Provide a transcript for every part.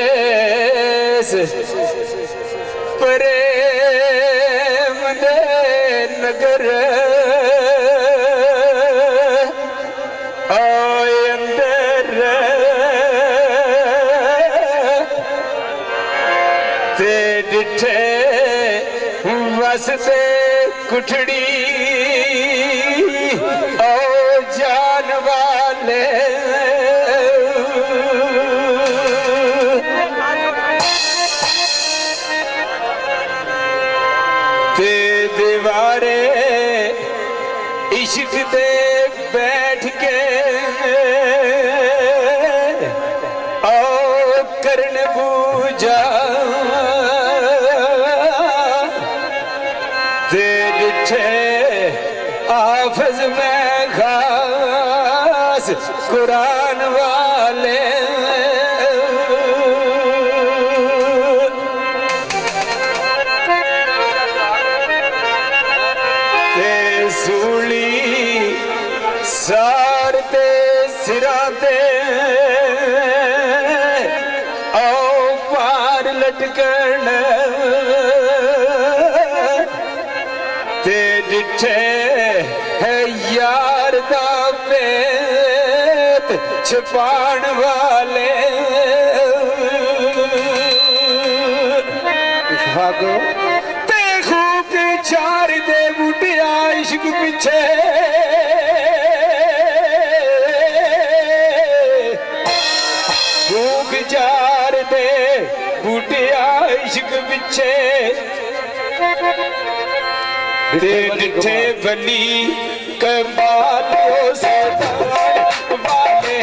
always प्रेम दे नगर आए अंदर ते डिठे वसते कुठड़ी ओ जान वाले ते दीवारे इश्क दे बैठ के ओ करन पूजा ते डिठे हाफिज में खास कुरान वाले ते सूली सारते सिराते आओ पार लटकन ते डिठे है यार दा पेत छुपाण वाले भागो ते खूब चार दे बूटिया इश्क पीछे खूब चार दे बूटिया इश्क पीछे डिठे बली कमालियो सरदार वाले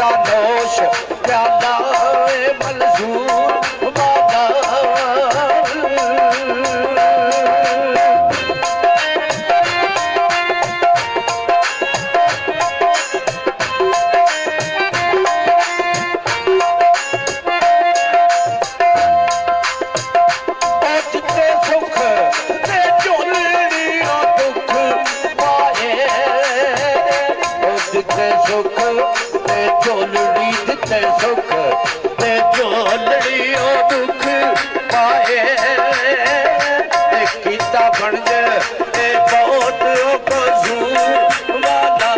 दा नोश प्याला मंजूर वाला सुख ते झोलड़ी दिते सुख ते झोलड़ी ओ दुख पाए कीता बन ए बहुत कसूर वाला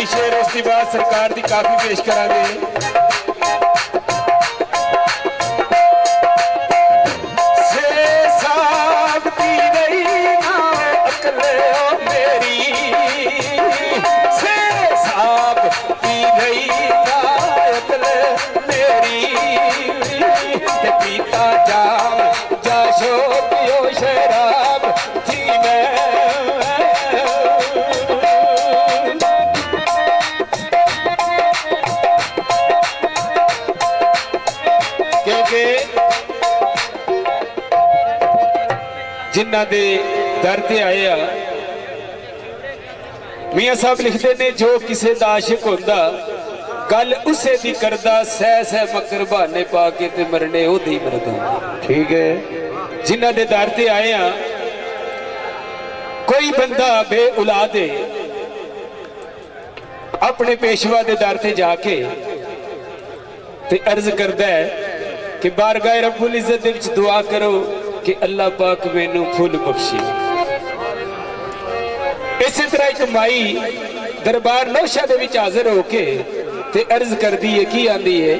शेर उसके बाद सरकार की काफी पेश करांगे जिन्हां दे दर ते आए आ मियां साहब लिखते ने जो किसे दा आशिक होंदा गल उसे दी करदा सह सह मकर बहाने पा के ते मरने ओदी मरदा ठीक है जिन्हां दे दर ते आए आ कोई बंदा बे औलाद है अपने पेशवा दे दर ते जाके ते अर्ज करदा है कि बारगाह रब्बुल इज्जत दे विच दुआ करो कि अल्लाह पाक मैनू फुल बख्शे इसी तरह एक माई दरबार नौशा दे विच हाजिर होके ते अर्ज कर दी है की आंदी है